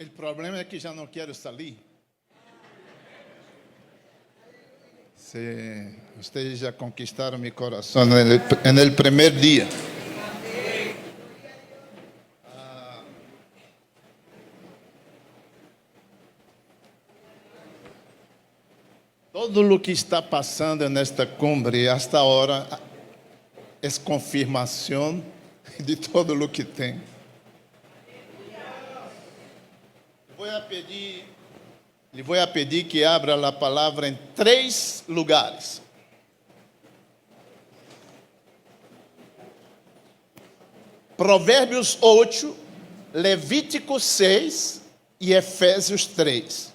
O problema é que já não quero sair. Se vocês já conquistaram meu coração no primeiro dia. Todo o que está passando nesta cumbre, hasta agora, é confirmação de todo o que tem. Lhe vou pedir que abra a palavra em 3 lugares. Provérbios 8, Levítico 6 e Efésios 3.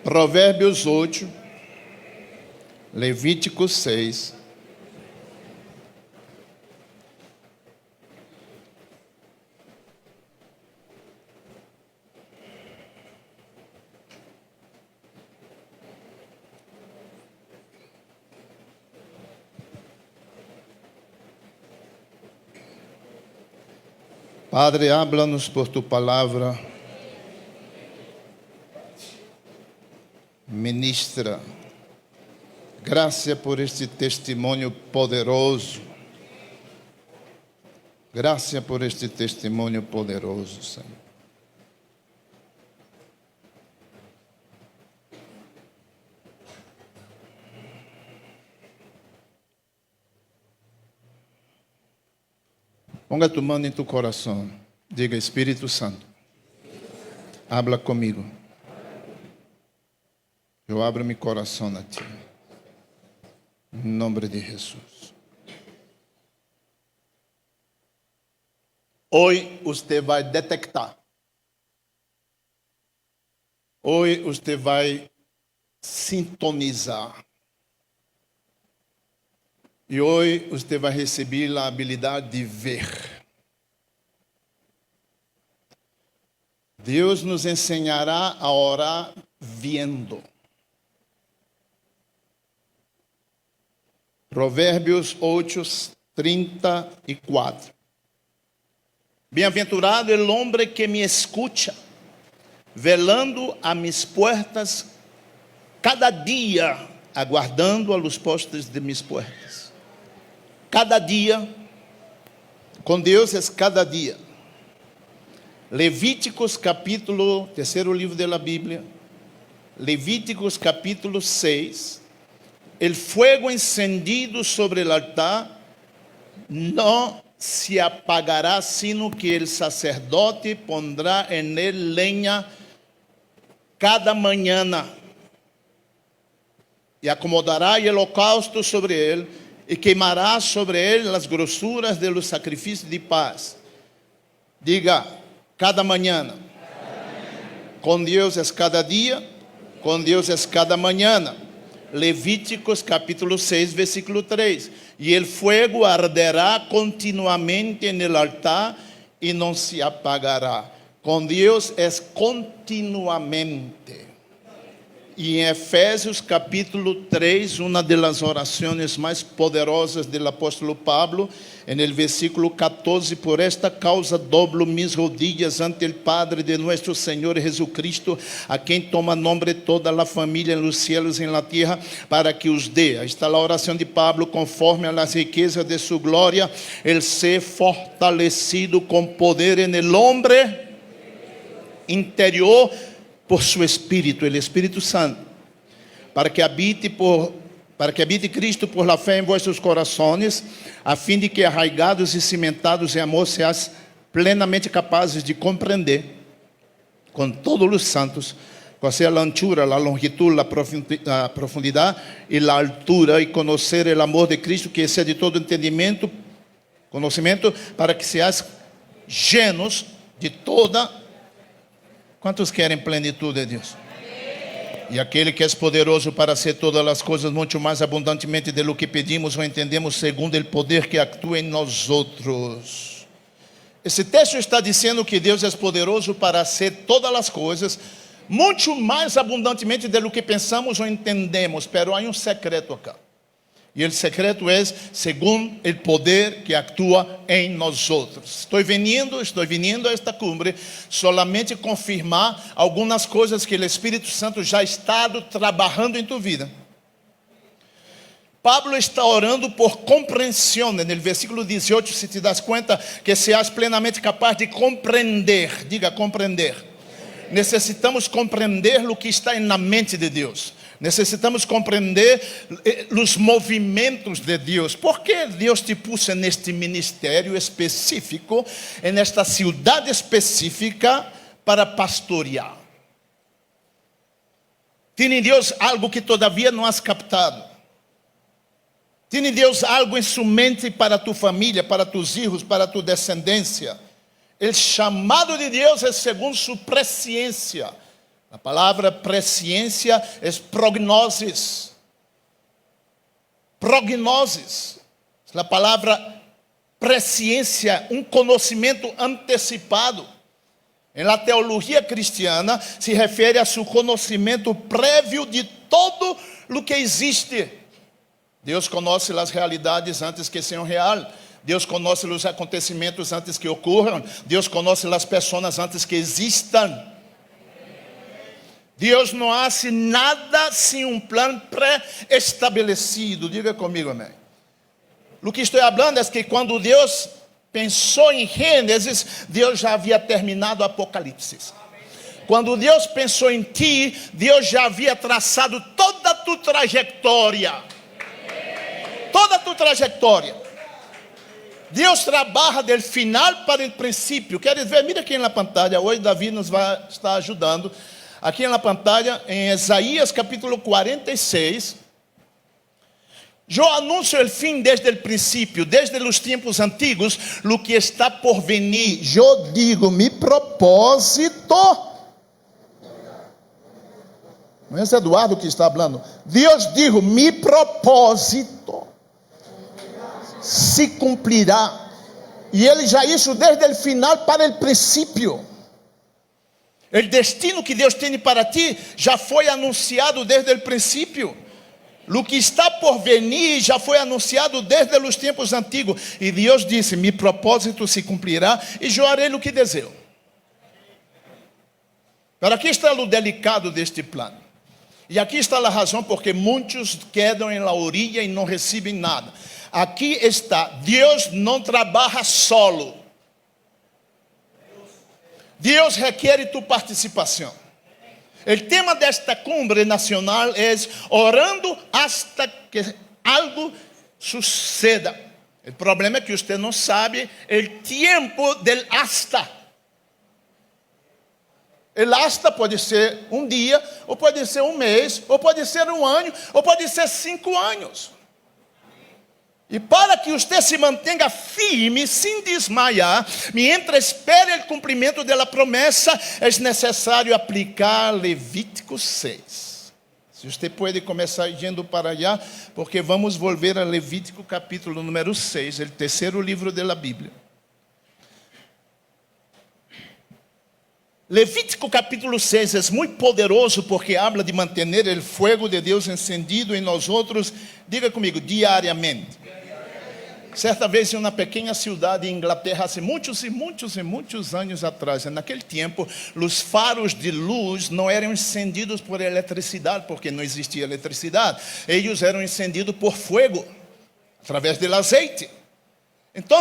Provérbios 8, Levítico 6. Padre, háblanos por tu palavra. Ministra, graça por este testemunho poderoso. Graça por este testemunho poderoso, Senhor. Ponga tu mão em tu coração. Diga, Espírito Santo, habla comigo. Eu abro meu coração a ti. Em nome de Jesus. Hoje você vai detectar. Hoje você vai sintonizar. E hoje você vai receber a habilidade de ver. Deus nos ensinará a orar vendo. Provérbios 8, 34. Bem-aventurado el hombre que me escucha, velando a mis puertas, cada dia aguardando a los postes de mis puertas. Cada dia, com Deus é cada dia. Levíticos capítulo, terceiro livro da Bíblia, Levíticos capítulo 6. El fuego encendido sobre el altar no se apagará, sino que el sacerdote pondrá en él leña cada mañana y acomodará el holocausto sobre él y quemará sobre él las grosuras de los sacrificios de paz. Diga, cada mañana. Com Deus é cada dia, com Deus é cada mañana. Levíticos capítulo 6, versículo 3. E el fuego arderá continuamente en el altar e não se apagará. Com Deus é continuamente. E em Efésios capítulo 3, uma das orações mais poderosas do apóstolo Pablo, no versículo 14, por esta causa doblo mis rodillas ante el Padre de nuestro Señor Jesucristo, a quem toma nombre toda a família nos cielos e na terra, para que os dê. Aí está a oração de Pablo, conforme a las riquezas de su glória, el ser fortalecido com poder en el hombre interior, por su Espírito, el Espírito Santo, para que habite Cristo por la fé em vossos corações, a fim de que arraigados e cimentados em amor seas plenamente capazes de compreender com todos os santos qual seja a anchura, a longitud, a profundidade e a altura, e conhecer o amor de Cristo que excede todo entendimento, conhecimento, para que seas llenos de toda. Quantos querem plenitude de Deus? E aquele que é poderoso para hacer todas as coisas muito mais abundantemente de lo que pedimos ou entendemos, segundo o poder que atua em nós outros. Esse texto está dizendo que Deus é poderoso para hacer todas as coisas muito mais abundantemente de lo que pensamos ou entendemos. Pero há um secreto acá. E o secreto é segundo o poder que atua em nós outros. Estou vindo a esta cumbre solamente confirmar algumas coisas que o Espírito Santo já está trabalhando em tu vida. Pablo está orando por compreensão. No versículo 18, se te das conta, que seas plenamente capaz de compreender. Diga, compreender. Necessitamos compreender o que está na mente de Deus. Necessitamos compreender os movimentos de Deus. Por que Deus te puso neste ministério específico, nesta cidade específica, para pastorear? Tem Deus algo que todavia não has captado? Tem Deus algo em sua mente para tu família, para tus filhos, para tu descendência? O chamado de Deus é segundo sua presciência. A palavra presciência é prognosis. Prognosis. A palavra presciência, conhecimento antecipado. Na teologia cristiana, se refere a seu conhecimento prévio de todo o que existe. Deus conhece as realidades antes que sejam reais. Deus conhece os acontecimentos antes que ocorram. Deus conhece as pessoas antes que existam. Deus não hace nada sem plano pré-estabelecido. Diga comigo, amém. O que estou falando é que quando Deus pensou em Gênesis, Deus já havia terminado o Apocalipse. Quando Deus pensou em ti, Deus já havia traçado toda a tua trajetória. Toda a tua trajetória. Deus trabalha do final para o princípio. Queres ver? Mira aqui na pantalla. Hoje Davi nos vai estar ajudando. Aqui na pantalla, em Isaías capítulo 46, eu anuncio o fim desde o princípio, desde os tempos antigos, o que está por venir. Eu digo, mi propósito. Não é Eduardo que está falando. Deus dijo, mi propósito se cumprirá. E ele já hizo desde o final para o princípio. O destino que Deus tem para ti já foi anunciado desde o princípio. O que está por venir já foi anunciado desde os tempos antigos. E Deus disse, mi propósito se cumprirá e eu harei o que desejo. Mas aqui está o delicado deste plano. E aqui está a razão porque muitos quedam em la orilla e não recebem nada. Aqui está, Deus não trabalha solo. Deus requer tua participação. O tema desta cumbre nacional é orando hasta que algo suceda. O problema é que você não sabe o tempo del hasta. O hasta pode ser um dia, ou pode ser um mês, ou pode ser um ano, ou pode ser 5 anos. E para que você se mantenha firme, sem desmaiar, mientras espere o cumprimento da promessa, é necessário aplicar Levítico 6. Se você pode começar indo para allá, porque vamos volver a Levítico capítulo número 6, o terceiro livro da Bíblia. Levítico capítulo 6 é muito poderoso porque habla de manter o fogo de Deus encendido em nós outros. Diga comigo, diariamente. Certa vez em uma pequena cidade em Inglaterra, há muitos anos atrás, naquele tempo, os faros de luz não eram encendidos por eletricidade, porque não existia eletricidade. Eles eram encendidos por fogo, através do azeite. Então,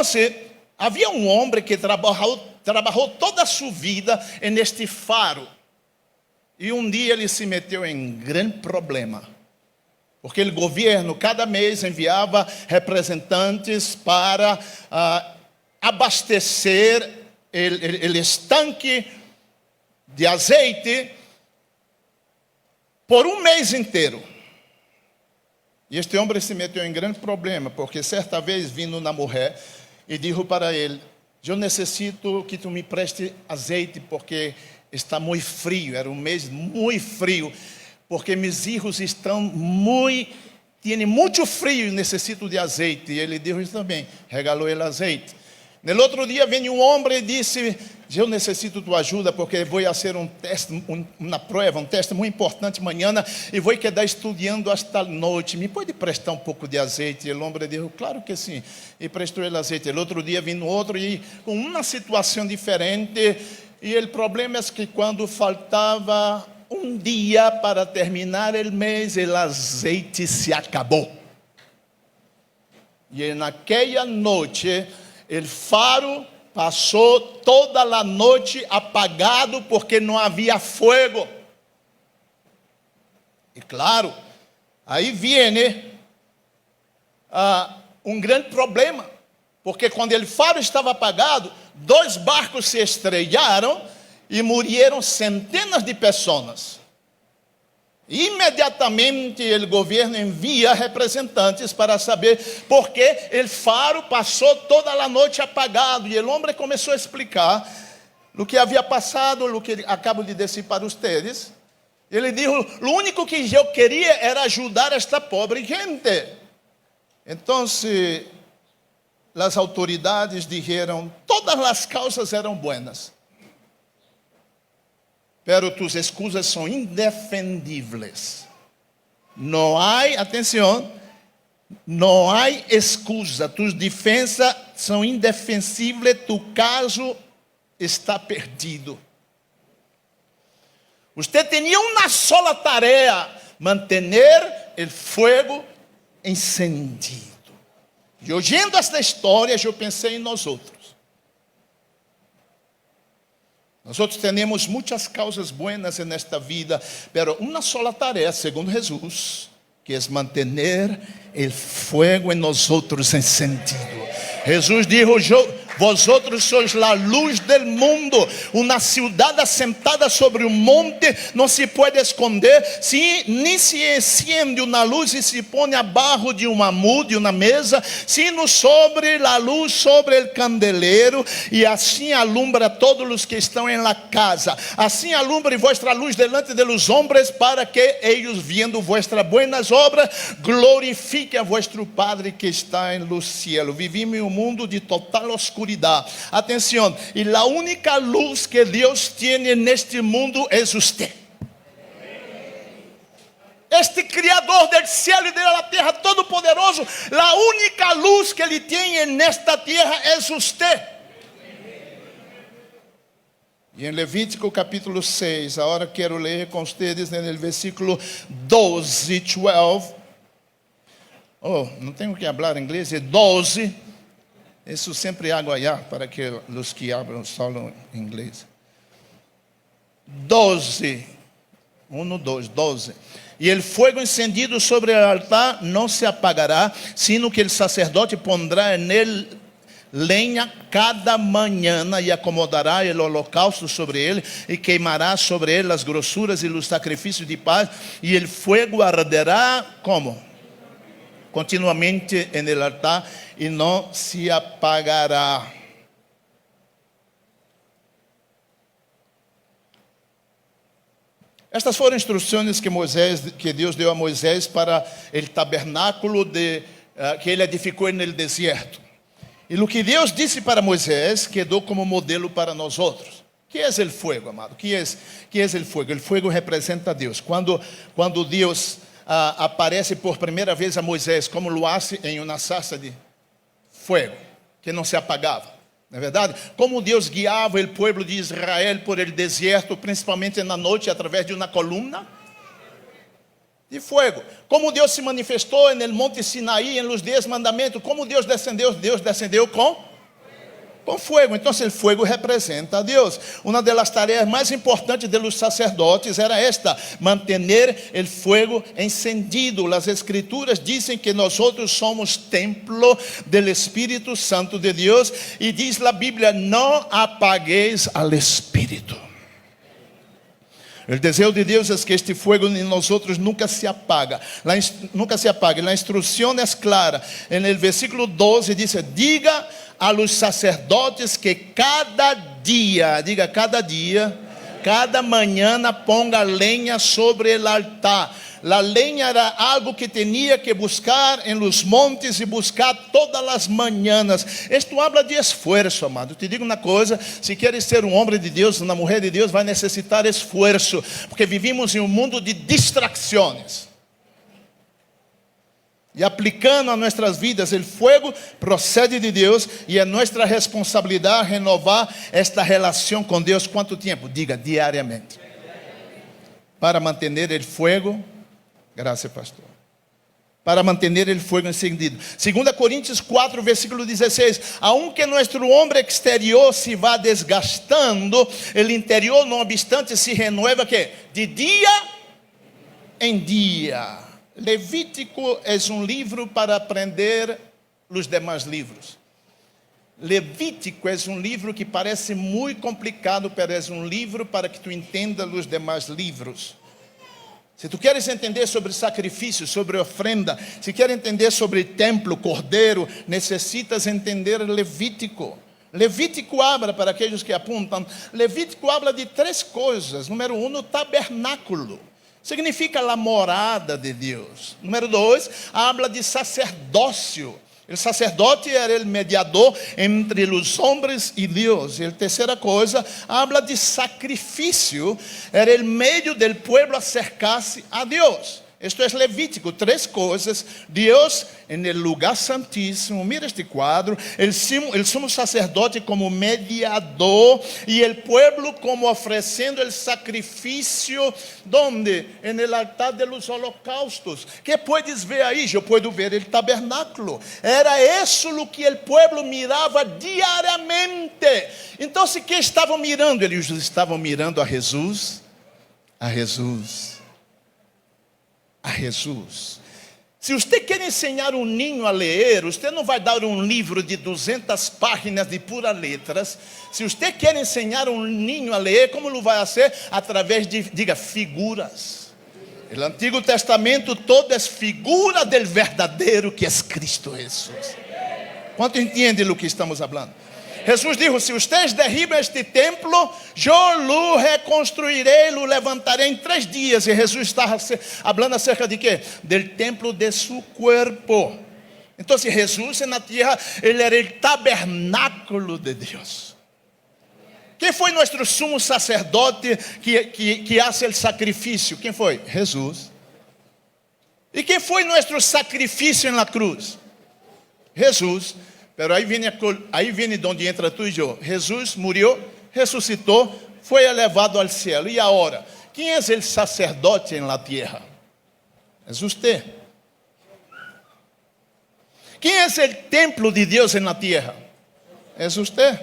havia um homem que trabalhou toda a sua vida neste faro. E um dia ele se meteu em grande problema. Porque o governo cada mês enviava representantes para abastecer o estanque de azeite por um mês inteiro. E este homem se meteu em grande problema, porque certa vez vindo uma mulher e disse para ele, eu necessito que tu me preste azeite, porque está muito frio, era um mês muito frio. porque mis hijos tienen mucho frío y necesito de aceite. Y él dijo también, regaló el aceite. No outro dia veio um homem e disse: eu necessito tua ajuda porque vou fazer um teste, uma prova, um teste muito importante amanhã e vou quedar estudando hasta noite. Me pode prestar um pouco de azeite? E o homem disse: claro que sim. E prestou o azeite. No outro dia veio outro e com uma situação diferente. E o problema é que quando faltava um dia para terminar o mês, o azeite se acabou. E naquela noite o faro passou toda a noite apagado porque não havia fogo. E claro, aí vem um grande problema, porque quando o faro estava apagado, 2 barcos se estrellaram e morreram centenas de pessoas. Imediatamente o governo envia representantes para saber por que o faro passou toda a noite apagado. E o homem começou a explicar o que havia passado, o que acabo de dizer para vocês. Ele disse: o único que eu queria era ajudar esta pobre gente. Então, as autoridades disseram: todas as causas eram buenas, pero tus excusas são indefendíveis. Não há, atenção, não há excusa. Tus defensas são indefensíveis. Tu caso está perdido. Você tinha uma sola tarefa: manter o fogo encendido. E ouvindo esta história, eu pensei em nós outros. Nós temos muitas causas buenas nesta vida, pero uma sola tarefa, segundo Jesus, que é manter o fogo em nós outros encendido. Jesus disse: vosotros sois la luz del mundo. Una ciudad assentada sobre un monte no se puede esconder, ni se enciende una luz y se pone abajo de un amud, de una mesa, sino sobre la luz, sobre el candelero, y así alumbra a todos los que están en la casa. Así alumbre vuestra luz delante de los hombres, para que ellos, viendo vuestras buenas obras, glorifiquen a vuestro Padre que está en los cielos. Vivimos en un mundo de total oscuridad. Atenção, e a única luz que Deus tem neste mundo é você. Este Criador do céu e da terra, todo-poderoso, a única luz que Ele tem nesta terra é você. E em Levítico capítulo 6, agora quero ler com vocês no versículo 12, 12. Não tenho que falar inglês, é 12. Isso sempre hago allá, para que os que hablam solo inglês. 12. 1, 2, 12. E o fogo encendido sobre o altar não se apagará, sino que o sacerdote pondrá nele lenha cada manhã e acomodará o holocausto sobre ele e queimará sobre ele as grossuras e os sacrifícios de paz, e o fogo arderá como? Continuamente no altar e não se apagará. Estas foram instruções que Deus deu a Moisés para o tabernáculo que ele edificou no deserto. E o que Deus disse para Moisés quedou como modelo para nós outros. Que é o fogo, amado? Que é o fogo? O fogo representa a Deus. Quando Deus aparece por primeira vez a Moisés, como lo hace em uma sarça de fogo, que não se apagava, não é verdade? Como Deus guiava o povo de Israel por el deserto, principalmente na noite, através de uma coluna de fogo. Como Deus se manifestou no Monte Sinaí, em los 10 mandamentos. Como Deus descendeu com fogo. Então, o fogo representa a Deus. Uma das tarefas mais importantes dos sacerdotes era esta: manter o fogo encendido. As Escrituras dizem que nós somos templo do Espírito Santo de Deus, e diz a Bíblia: não apagueis al Espírito. O desejo de Deus é que este fogo em nós nunca se apaga. Nunca se apaga. A instrução é clara. No versículo 12 diz: diga a los sacerdotes que cada dia, diga cada dia, cada mañana ponga leña sobre el altar. La leña era algo que tenía que buscar en los montes y buscar todas las mañanas. Esto habla de esfuerzo, amado. Te digo una cosa, si quieres ser un hombre de Dios, una mujer de Dios, va a necesitar esfuerzo, porque vivimos en un mundo de distracciones. E aplicando a nossas vidas, o fogo procede de Deus e é nossa responsabilidade renovar esta relação com Deus. Quanto tempo? Diga, diariamente. Para manter o fogo, graças pastor. Para manter o fogo encendido. 2 Coríntios 4, versículo 16. Aunque nosso homem exterior se vá desgastando, o interior, não obstante, se renueva que de dia em dia. Levítico é um livro para aprender os demais livros. Levítico é um livro que parece muito complicado, mas é um livro para que tu entenda os demais livros. Se tu queres entender sobre sacrifício, sobre ofrenda, se queres entender sobre templo, cordeiro, necessitas entender Levítico. Levítico habla, para aqueles que apontam, Levítico habla de 3 coisas. Número 1, o tabernáculo. Significa a morada de Deus. Número 2, habla de sacerdócio. O sacerdote era o mediador entre os homens e Deus. E a terceira coisa, habla de sacrifício. Era o meio do povo acercar-se a Deus. Isto é Levítico, 3 coisas. Deus em el lugar santíssimo. Mira este quadro. El sumo sacerdote como mediador. E o pueblo como oferecendo o sacrifício. Donde? En el altar de los holocaustos. Que puedes ver aí? Eu puedo ver o tabernáculo. Era isso o que o pueblo mirava diariamente. Então, que estavam mirando? Eles estavam mirando a Jesus. A Jesus. A Jesus. Se você quer ensinar um ninho a ler, você não vai dar um livro de 200 páginas de puras letras. Se você quer ensinar um ninho a ler, como lo vai fazer? Através de, diga, figuras. O Antigo Testamento todo é figura del verdadeiro que é Cristo Jesus. Quanto entende o que estamos falando? Jesus disse, se vocês derribam este templo, eu lo reconstruirei, lo levantarei em 3 dias. E Jesus estava falando acerca de quê? Del templo de su cuerpo. Então, Jesus na terra, ele era o tabernáculo de Deus. Quem foi nosso sumo sacerdote que hace o sacrifício? Quem foi? Jesus. E quem foi nosso sacrifício na cruz? Jesus. Pero aí vem onde entra tu e eu. Jesus morreu, ressuscitou, foi elevado ao céu. E agora? Quem é o sacerdote na terra? É você. Quem é o templo de Deus na terra? É você.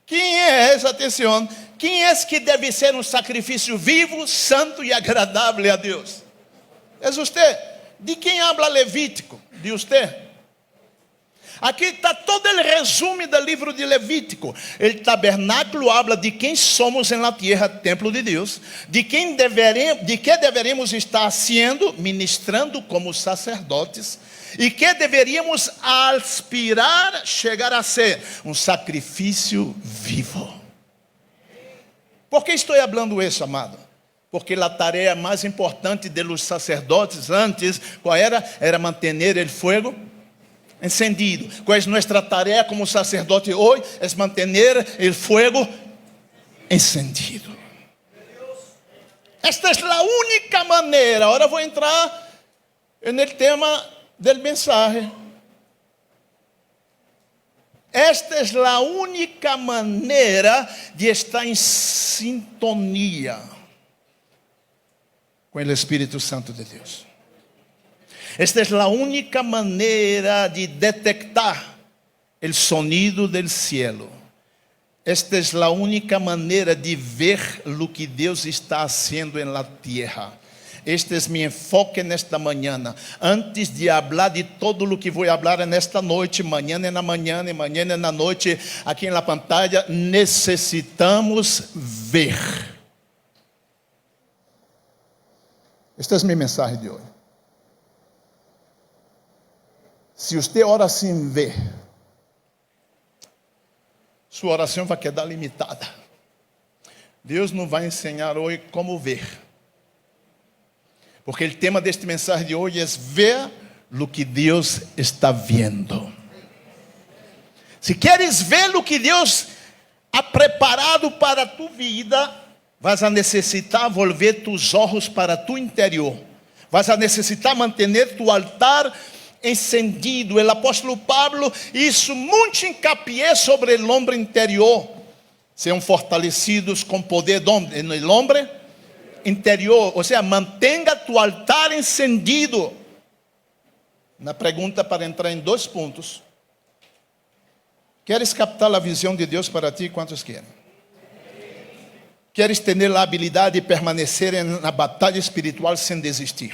Quem é essa atenção? Quem é que deve ser um sacrifício vivo, santo e agradável a Deus? É você. De quem habla Levítico? De você. Aqui está todo o resumo do livro de Levítico. O tabernáculo habla de quem somos na terra, templo de Deus, de que deveríamos estar sendo, ministrando como sacerdotes, e que deveríamos aspirar, chegar a ser um sacrifício vivo. Por que estou falando isso, amado? Porque a tarefa mais importante dos sacerdotes antes, qual era? Era manter o fogo encendido. Qual é nossa tarefa como sacerdote hoje? É manter o fogo encendido. Esta é a única maneira. Agora vou entrar no tema do mensagem. Esta é a única maneira de estar em sintonia com o Espírito Santo de Deus. Esta é a única maneira de detectar o sonido do cielo. Esta é a única maneira de ver o que Deus está fazendo na terra. Este é meu enfoque nesta manhã. Antes de falar de todo o que vou falar nesta noite, amanhã na manhã e amanhã na noite, aqui na pantalla, necessitamos ver. Esta é minha mensagem de hoje. Se você ora sem ver, sua oração vai quedar limitada. Deus nos vai ensinar hoje como ver. Porque o tema deste mensagem de hoje é ver o que Deus está vendo. Se queres ver o que Deus ha preparado para a tua vida, vas a necessitar volver tus olhos para tu interior. Vas a necessitar manter tu altar encendido. O apóstolo Pablo hizo muito hincapié sobre o homem interior. Sejam fortalecidos com poder no homem interior. Ou seja, mantenha tu altar encendido. Na pergunta para entrar em 2 pontos. Queres captar a visão de Deus para ti? Quantos querem? Queres ter a habilidade de permanecer na batalha espiritual sem desistir,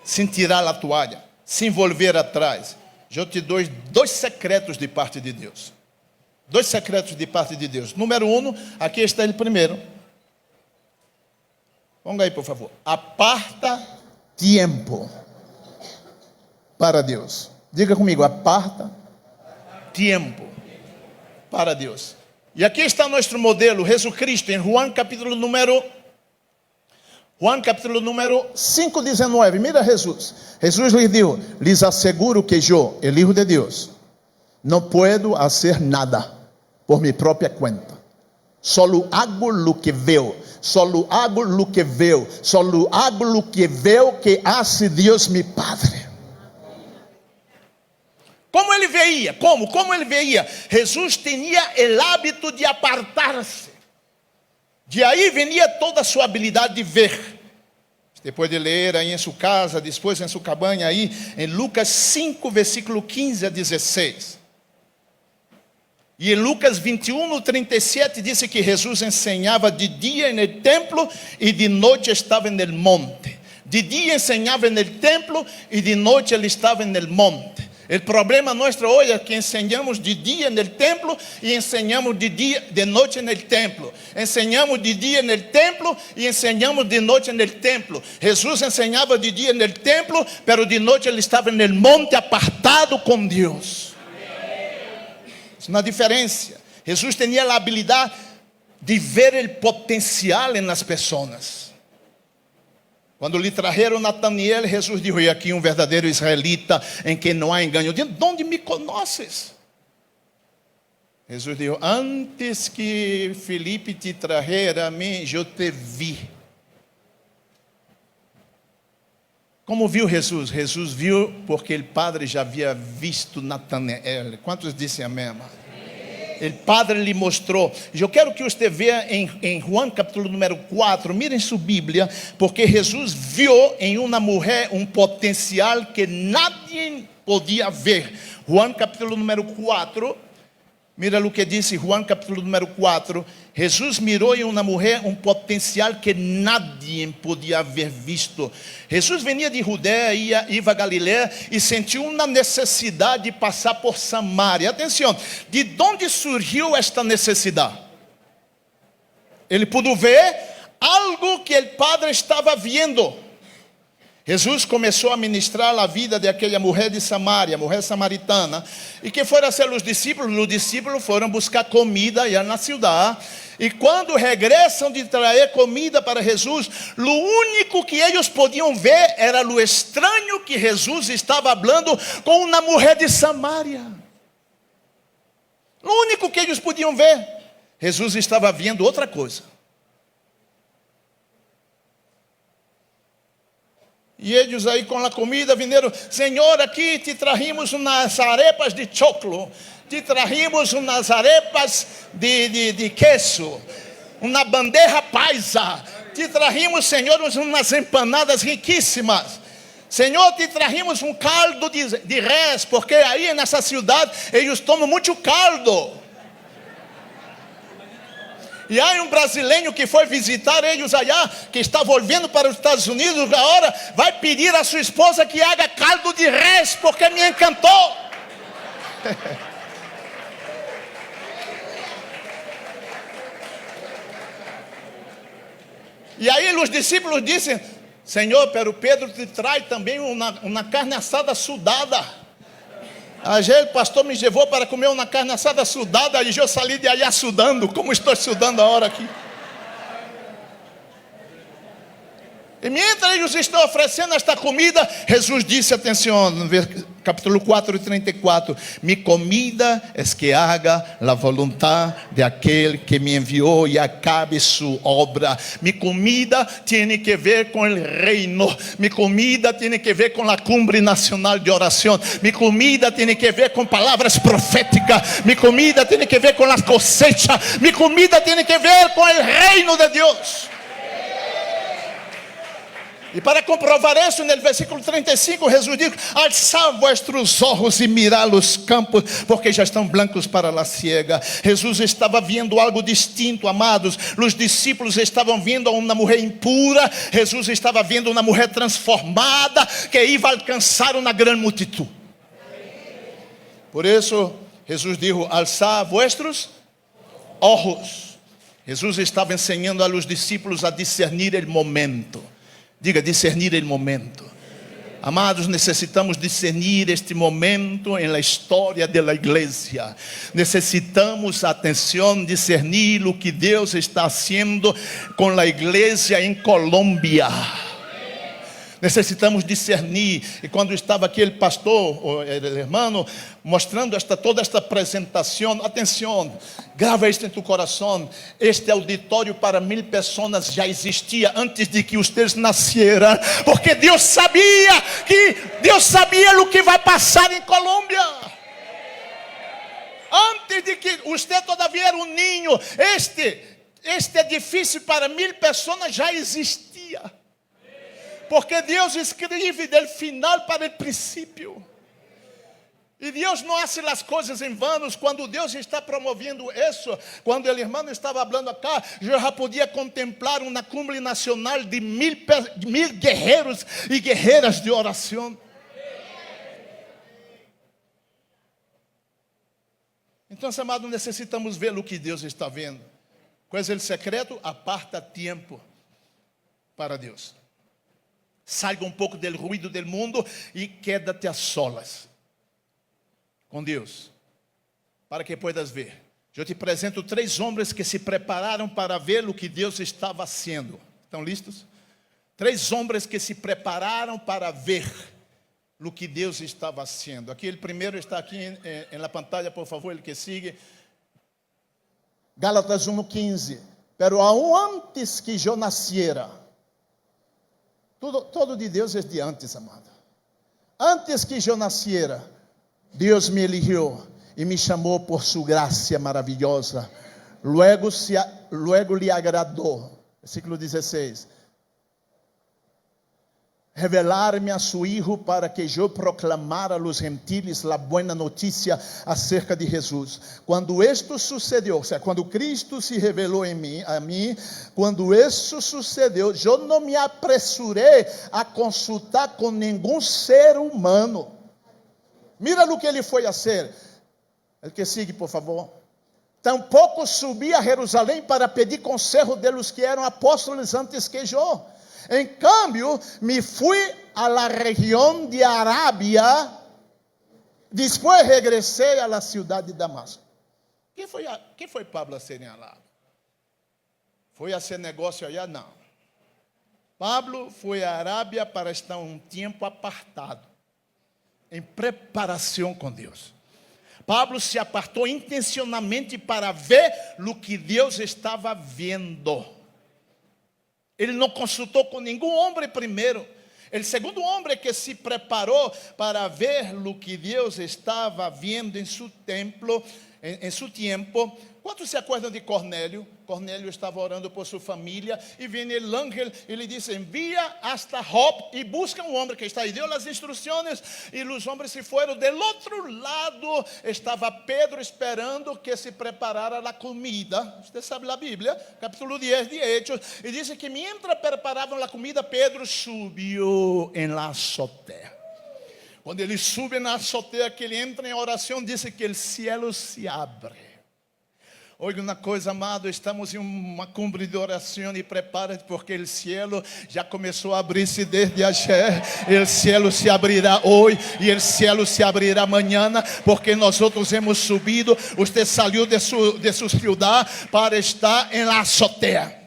sem tirar a toalha, sem volver atrás? Eu te dou 2 secretos de parte de Deus. 2 secretos de parte de Deus. Número 1, aqui está ele primeiro. Ponga aí, por favor. Aparta tempo para Deus. Diga comigo, aparta tempo para Deus. E aqui está nosso modelo, Jesus Cristo, em Juan capítulo número 5:19. Mira Jesus. Jesus lhes dijo: les aseguro que yo, el Hijo de Dios, no puedo hacer nada por mi propia cuenta. Solo hago lo que veo. Solo hago lo que veo. Solo hago lo que veo que hace Dios mi Padre. Como ele veia? Como ele veia? Jesus tinha o hábito de apartar-se. De aí venia toda a sua habilidade de ver. Depois de ler aí em sua casa, depois em sua cabanha, aí em Lucas 5, versículo 15 a 16. E em Lucas 21:37 diz que Jesus ensinava de dia no templo e de noite estava no monte. De dia ensinava no templo e de noite ele estava no monte. O problema nosso hoje é que ensinamos de dia no templo e ensinamos de noite no templo. Ensinamos de dia no templo e ensinamos de noite no templo. Jesus ensinava de dia no templo, pero de noite ele estava no monte apartado com Deus. Isso é uma diferença. Jesus tinha a habilidade de ver o potencial nas pessoas. Quando lhe trajeron Natanael, Jesus disse: e aqui verdadeiro israelita em que não há engano. De onde me conheces? Jesus disse: antes que Felipe te trajera a mim, eu te vi. Como viu Jesus? Jesus viu porque o Padre já havia visto Natanael. Quantos dizem amém, amado? O Padre lhe mostrou. Eu quero que você veja em Juan capítulo número 4. Mirem sua Bíblia. Porque Jesus viu em uma mulher um potencial que nadie podia ver. Juan capítulo número 4. Mira o que disse Juan capítulo número 4. Jesus mirou em uma mulher um potencial que nadie podia haver visto. Jesus venia de Judeia, ia a Galiléia e sentiu uma necessidade de passar por Samaria. Atenção, de onde surgiu esta necessidade? Ele pôde ver algo que o Padre estava vendo. Jesus começou a ministrar a vida daquela mulher de Samaria, mulher samaritana, e que foram ser os discípulos foram buscar comida allá na cidade, e quando regressam de trazer comida para Jesus, o único que eles podiam ver era o estranho que Jesus estava falando com uma mulher de Samaria. O único que eles podiam ver. Jesus estava vendo outra coisa. E eles aí com a comida vineram: Senhor, aqui te trajimos umas arepas de choclo, te trajimos umas arepas de queso, uma bandeja paisa, te trajimos, Senhor, umas empanadas riquíssimas. Senhor, te trajimos um caldo de res, porque aí nessa cidade eles tomam muito caldo. E há brasileiro que foi visitar eles allá, que está voltando para os Estados Unidos agora, vai pedir a sua esposa que haga caldo de res, porque me encantou. E aí os discípulos dizem: Senhor, pero Pedro te traz também uma carne assada sudada. Ayer o pastor me levou para comer uma carne assada sudada e eu saí de allá sudando, como estou sudando agora aqui. E mientras ellos estão oferecendo esta comida, Jesus disse, atenção, no capítulo 4, 34, mi comida es que haga la voluntad de aquel que me envió y acabe su obra. Mi comida tiene que ver con el reino. Mi comida tiene que ver con la cumbre nacional de oración. Mi comida tiene que ver con palabras proféticas. Mi comida tiene que ver con las cosechas. Mi comida tiene que ver con el reino de Dios. E para comprovar isso, no versículo 35, Jesus diz: alçai vuestros olhos e mirá os campos, porque já estão blancos para a siega. Jesus estava vendo algo distinto, amados. Os discípulos estavam vendo uma mulher impura. Jesus estava vendo uma mulher transformada, que ia alcançar uma grande multitud. Por isso, Jesus disse: alçai vuestros olhos. Jesus estava ensinando aos discípulos a discernir o momento. Diga, discernir o momento. Amados, necessitamos discernir este momento em la história da igreja. Necessitamos, atenção, discernir o que Deus está fazendo com a igreja em Colômbia. Necessitamos discernir. E quando estava aqui o pastor, o irmão, mostrando toda esta apresentação, atenção, grava isto em tu coração. Este auditório para 1000 pessoas já existia antes de que vocês nasceram, porque Deus sabia o que vai passar em Colômbia. Antes de que você todavia era um ninho, este edifício para 1000 pessoas já existia. Porque Deus escreve do final para o princípio. E Deus não faz as coisas em vão. Quando Deus está promovendo isso, quando o irmão estava falando acá, eu já podia contemplar uma cumbre nacional de 1000 guerreiros e guerreiras de oração. Então, amados, necessitamos ver o que Deus está vendo. Qual é o secreto? Aparta tempo para Deus. Salga um pouco do ruído do mundo e quédate a solas com Deus, para que puedas ver. Eu te apresento 3 homens que se prepararam para ver o que Deus estava fazendo. Estão listos? 3 homens que se prepararam para ver o que Deus estava fazendo. Aqui, o primeiro está aqui na pantalla, por favor, ele que sigue. Gálatas 1:15. Pero aún antes que eu nasciera. Todo de Deus é de antes, amado. Antes que eu nasciera, Deus me eligió e me chamou por sua graça maravilhosa. Luego lhe agradou. Versículo 16. Revelar-me a su Hijo para que eu proclamara a los gentiles a buena notícia acerca de Jesus. Quando isto sucedeu, ou seja, quando Cristo se revelou a mim, quando isso sucedeu, eu não me apressurei a consultar com nenhum ser humano. Mira o que ele foi a fazer. El que sigue, por favor. Tampouco subi a Jerusalém para pedir conselho deles que eram apóstolos antes que eu. Em cambio, me fui a la região de Arábia, depois regressei a la ciudad de Damasco. Que foi Pablo a ser em Arábia? Foi a ser negócio allá? Não. Pablo foi à Arábia para estar um tempo apartado, em preparação com Deus. Pablo se apartou intencionalmente para ver o que Deus estava vendo. Ele não consultou com nenhum homem primeiro. O segundo homem que se preparou para ver o que Deus estava vendo em seu templo, em seu tempo. Quantos se acordam de Cornélio? Cornélio estava orando por sua família e vem o ángel e lhe diz: envia hasta Jope e busca um homem que está aí. Deu as instruções e os homens se foram. Do outro lado estava Pedro esperando que se preparara a comida. Você sabe a Bíblia, capítulo 10 de Hechos. E diz que mientras preparavam a comida, Pedro subiu em la azotea. Quando ele sube na azotea, que ele entra em oração, diz que o cielo se abre. Olha uma coisa, amado, estamos em uma cumbre de oração e prepara-te, porque o cielo já começou a abrir-se desde ayer. O cielo se abrirá hoje e o cielo se abrirá amanhã, porque nós outros hemos subido. Você saiu de sua cidade para estar em la azotea.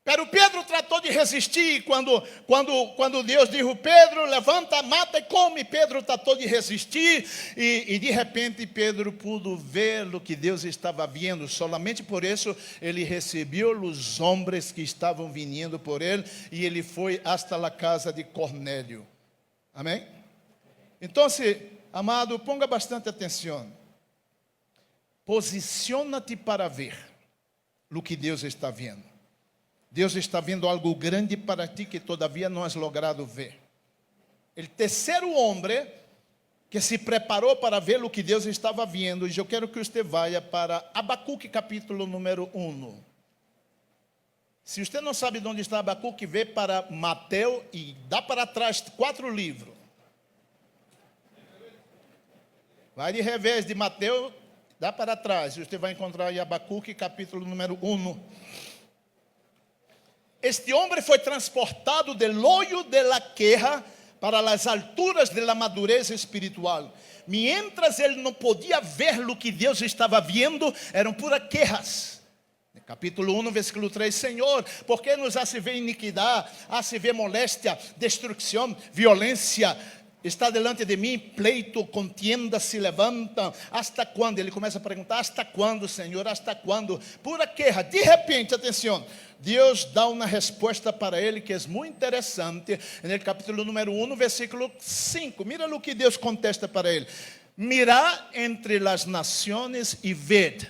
Pero Pedro tratou de resistir. Quando Deus disse: Pedro, levanta, mata e come. Pedro tratou de resistir. E de repente Pedro pudo ver o que Deus estava vendo. Solamente por isso ele recebeu os homens que estavam vindo por ele. E ele foi hasta a casa de Cornélio. Amém? Então, amado, ponga bastante atenção. Posiciona-te para ver o que Deus está vendo. Deus está vendo algo grande para ti que todavia não has logrado ver. O terceiro homem que se preparou para ver o que Deus estava vendo, e eu quero que você vá para Abacuque capítulo número 1. Se você não sabe onde está Abacuque, vê para Mateus e dá para trás 4 livros. Vai de revés de Mateus, dá para trás, e você vai encontrar em Abacuque capítulo número 1. Este homem foi transportado del hoyo de la queja para as alturas de la madurez espiritual. Mientras ele não podia ver o que Deus estava vendo, eram puras quejas. Capítulo 1, versículo 3. Senhor, por que nos hace ver iniquidade, hace ver moléstia, destruição, violência? Está delante de mim, pleito, contienda se levantam. Hasta quando? Ele começa a perguntar: hasta quando, Senhor? Hasta quando? Pura queja. De repente, atenção, Deus dá uma resposta para ele que é muito interessante. No capítulo número 1, versículo 5. Mira o que Deus contesta para ele: mirad entre as nações e ved,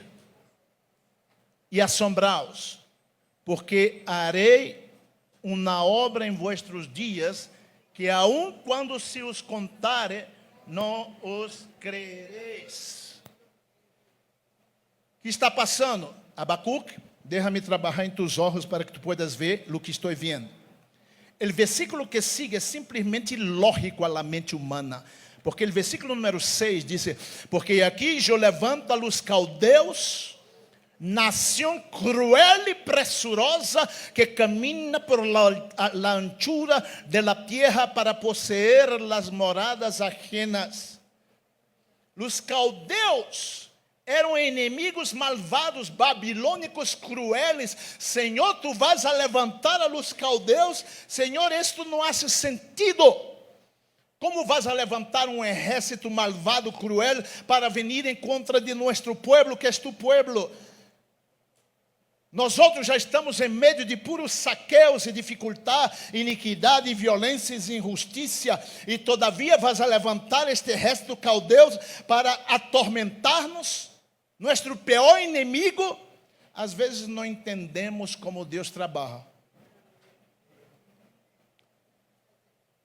e assombraos, porque harei uma obra em vossos dias, que aun quando se os contare, não os creereis. O que está passando? Abacuque, déjame trabalhar em tus olhos para que tu puedas ver o que estou vendo. O versículo que sigue é simplesmente lógico à mente humana. Porque o versículo número 6 diz: porque aqui eu levanto a los caldeus, nação cruel e pressurosa que camina por la anchura de la tierra para poseer las moradas ajenas. Os caldeus eram inimigos malvados, babilônicos, crueles. Senhor, tu vas a levantar a los caldeus. Senhor, isto não faz sentido. Como vas a levantar um exército malvado, cruel, para venir em contra de nosso pueblo, que é tu pueblo? Nós outros já estamos em meio de puros saqueos e dificuldade, iniquidade, violência e injustiça, e todavia vas a levantar este exército caldeus para atormentar-nos, nosso pior inimigo. Às vezes não entendemos como Deus trabalha.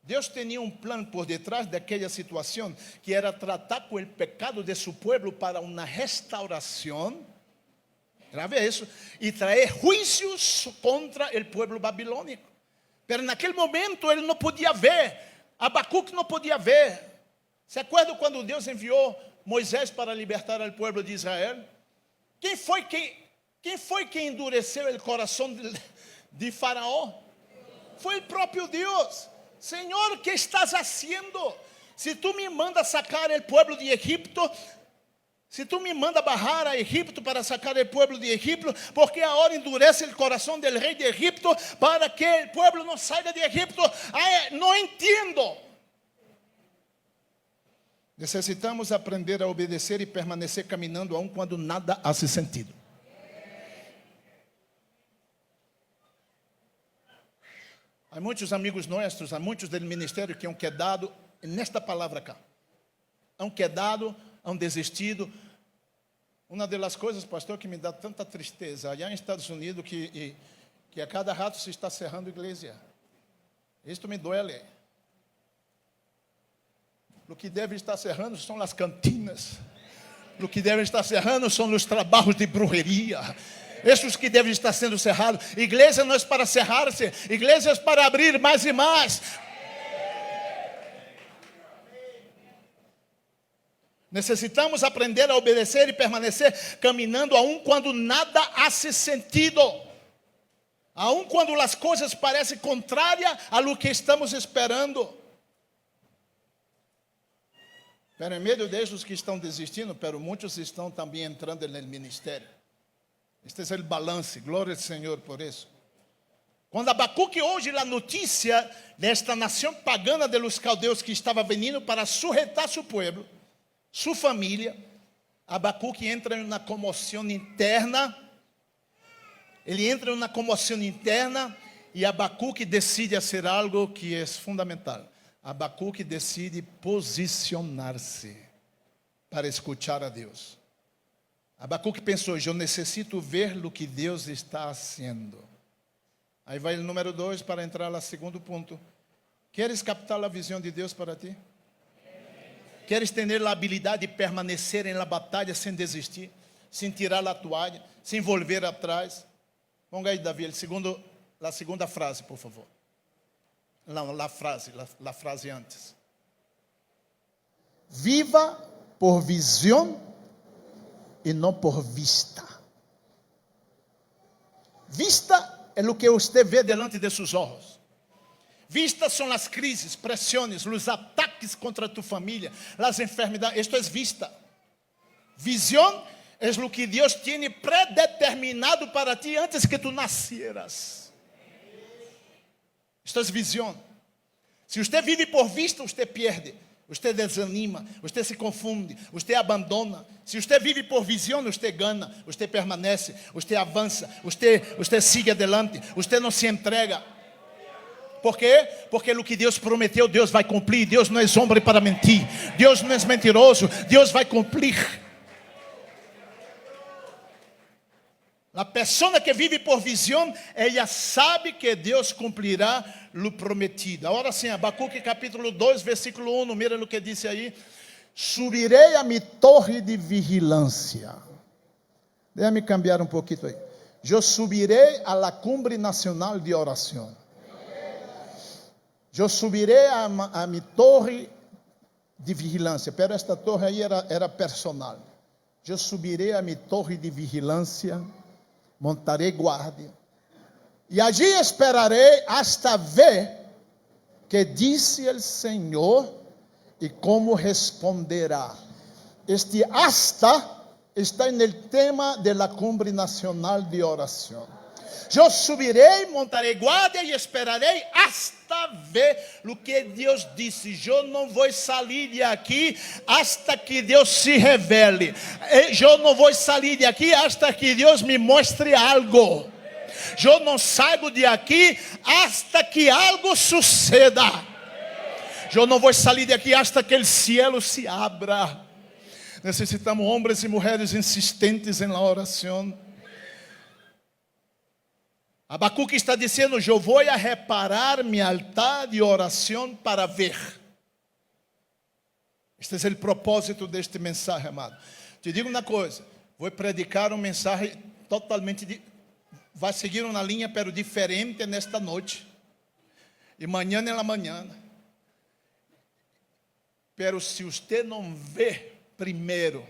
Deus tinha um plano por detrás daquela situação, que era tratar com o pecado de seu povo para uma restauração. Grave isso. E trazer juízos contra o povo babilônico. Mas naquele momento ele não podia ver. Abacuque não podia ver. Se acorda quando Deus enviou Moisés para libertar o povo de Israel? Quem foi que endureceu o coração de Faraó? Foi o próprio Deus. Senhor, o que estás fazendo? Se tu me mandas sacar o povo de Egipto, se tu me manda barrar a Egipto para sacar o povo de Egipto, porque agora endurece o coração do rei de Egipto para que o povo não saia de Egipto. Não entendo. Necessitamos aprender a obedecer e permanecer caminhando aun quando nada faz sentido. Há muitos amigos nossos, há muitos do ministério que han quedado nesta palavra cá. Han quedado, han desistido. Uma das coisas, pastor, que me dá tanta tristeza, allá em Estados Unidos, que a cada rato se está cerrando a igreja. Isto me duele. O que deve estar cerrando são as cantinas. O que deve estar cerrando são os trabalhos de brujeria. Esses que devem estar sendo cerrados. Igreja não é para cerrar-se, igreja é para abrir mais e mais. Necessitamos aprender a obedecer e permanecer caminhando, aun quando nada hace sentido. Aun quando as coisas parecem contrárias a lo que estamos esperando. Pero em meio desses que estão desistindo, pero muitos estão também entrando no ministério. Este é o balance, glória ao Senhor por isso. Quando Abacuque ouve a notícia desta nação pagana de los caldeus que estava vindo para sujetar seu povo, sua família, Abacuque entra em uma comoção interna. Ele entra em uma comoção interna e Abacuque decide fazer algo que é fundamental. Abacuque decide posicionar-se para escutar a Deus. Abacuque pensou: eu necessito ver o que Deus está fazendo. Aí vai o número 2 para entrar no segundo ponto. Queres captar a visão de Deus para ti? Queres ter a habilidade de permanecer na batalha sem desistir, sem tirar a toalha, sem volver atrás? Ponga aí, Davi, a segunda frase, por favor. Não, a frase antes. Viva por visão e não por vista. Vista é o que você vê delante de seus olhos. Vistas são as crises, pressões, os ataques contra tu família, as enfermidades. Isto é vista. Visão é o que Deus tem predeterminado para ti antes que tu nasceras. Isto é visão. Se você vive por vista, você perde. Você desanima, você se confunde, você abandona. Se você vive por visão, você ganha, você permanece, você avança, você sigue adelante, você não se entrega. Por quê? Porque o que Deus prometeu, Deus vai cumprir. Deus não é homem para mentir, Deus não é mentiroso, Deus vai cumprir. A pessoa que vive por visão, ela sabe que Deus cumprirá o prometido. Agora sim, Abacuque capítulo 2, versículo 1, mira o que disse aí. Subirei a minha torre de vigilância. Deixa-me cambiar um pouquinho aí. Eu subirei a la cumbre nacional de oração. Eu subirei a minha torre de vigilância. Pero esta torre aí era personal. Eu subirei a minha torre de vigilância, montarei guarda, e allí esperarei hasta ver que disse o Senhor e como responderá. Este hasta está no tema de la cumbre nacional de oração. Eu subirei, montarei guarda e esperarei hasta ver o que Deus disse. Eu não vou sair de aqui hasta que Deus se revele. Eu não vou sair de aqui hasta que Deus me mostre algo. Eu não saio de aqui hasta que algo suceda. Eu não vou sair de aqui hasta que o cielo se abra. Necessitamos homens e mulheres insistentes na oração. Abacuque está dizendo: eu vou a reparar meu altar de oração para ver. Este é o propósito deste mensagem, amado. Te digo uma coisa: vou predicar uma mensagem totalmente vai seguir uma linha, pero diferente nesta noite. E amanhã na manhã. Pero se você não vê primeiro,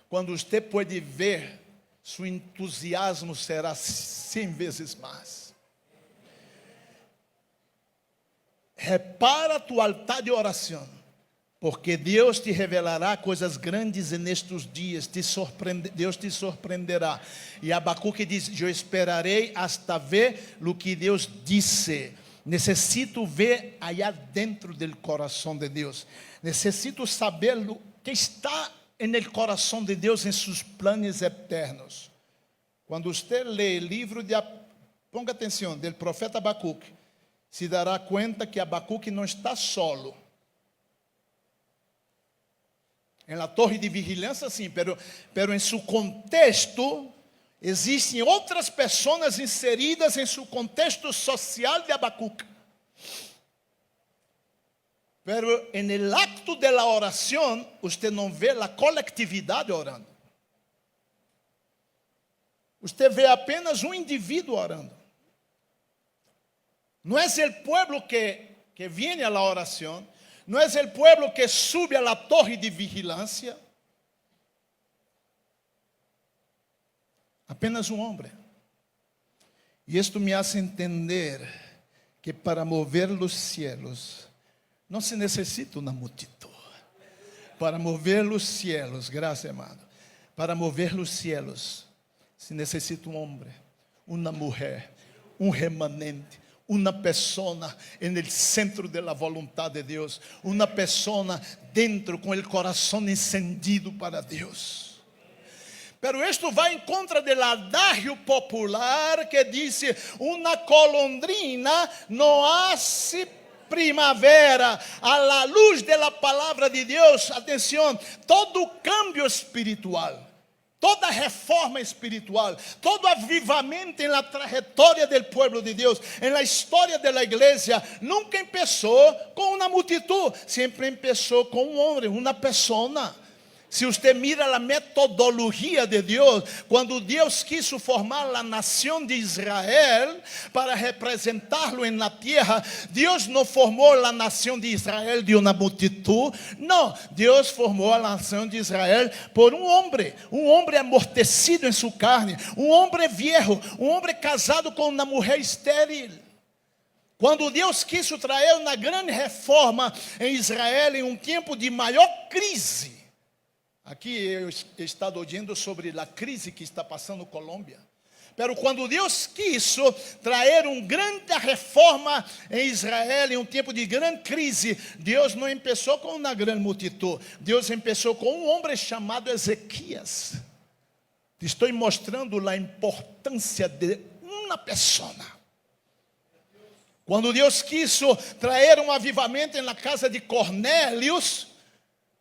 quando você pode ver, seu entusiasmo será 100 vezes mais. Repara tu altar de oração, porque Deus te revelará coisas grandes nestes dias. Deus te surpreenderá. E Abacuque diz: eu esperarei hasta ver o que Deus disse. Necessito ver allá dentro do coração de Deus. Necessito saber o que está no coração de Deus, em seus planos eternos. Quando você lê o livro ponga atenção, do profeta Abacuque, se dará conta que Abacuque não está solo. Em la torre de vigilância, sim, pero em seu contexto, existem outras pessoas inseridas em seu contexto social de Abacuque. Pero en el acto de la oración, usted não vê a coletividade orando. Usted vê apenas um indivíduo orando. Não é o pueblo que viene a la oración, não é o pueblo que sube a la torre de vigilância. Apenas um homem. E isto me hace entender que para mover os cielos, não se necessita uma multidão. Para mover os cielos, graças, amado. Para mover os cielos, se necessita um homem, uma mulher, um remanente, uma pessoa en el centro de la voluntad de Deus, uma pessoa dentro com o coração encendido para Deus. Pero esto va en contra del adagio popular que dice: una golondrina no hace primavera. A la luz de la palabra de Dios, atención, todo cambio espiritual, toda reforma espiritual, todo avivamento en la trayectoria del pueblo de Dios, en la historia de la iglesia, nunca empezó con una multitud, siempre empezó con un hombre, una persona. Se você mira a metodologia de Deus, quando Deus quis formar a nação de Israel para representá-lo na terra, Deus não formou a nação de Israel de uma multitud, não, Deus formou a nação de Israel por um homem amortecido em sua carne, um homem viejo, um homem casado com uma mulher estéril. Quando Deus quis trazer uma grande reforma em Israel, em um tempo de maior crise. Aqui eu he estado ouvindo sobre a crise que está passando Colômbia. Pero quando Deus quis trazer uma grande reforma em Israel, em um tempo de grande crise, Deus não começou com uma grande multitud. Deus começou com um homem chamado Ezequias. Estou mostrando a importância de uma pessoa. Quando Deus quis trazer um avivamento na casa de Cornélios,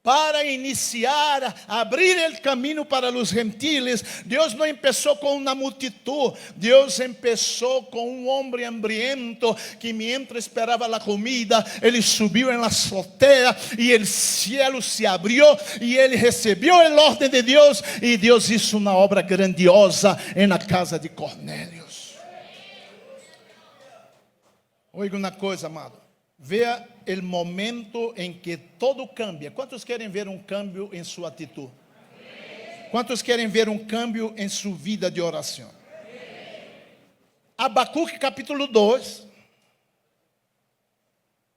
para iniciar, abrir o caminho para os gentiles, Deus não começou com uma multitud, Deus começou com um homem hambriento, que mientras esperava a comida, ele subiu na azotea, e o cielo se abriu, e ele recebeu a ordem de Deus, e Deus hizo uma obra grandiosa na casa de Cornélios. Oiga uma coisa, amado. Veja o momento em que todo cambia. Quantos querem ver um cambio em sua atitude? Quantos querem ver um cambio em sua vida de oração? Abacuque capítulo 2.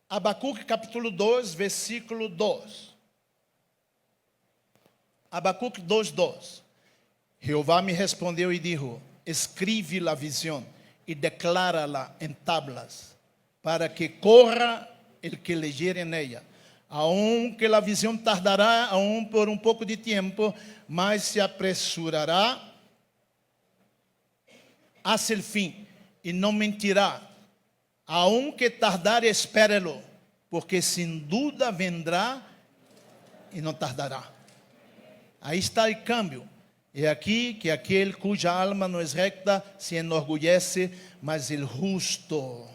Abacuque capítulo 2, versículo 2. Abacuque 2:2. Jeová me respondeu e dijo: escribe la visão e declara-la em tablas, para que corra el que leyere en ella. Aunque la visión tardará aún por un poco de tiempo, mas se apresurará hacia el fin y no mentirá. Aunque tardare, espérelo, porque sin duda vendrá y no tardará. Ahí está el cambio. É aqui que aquele cuja alma não é recta se enorgulhece, mas el justo,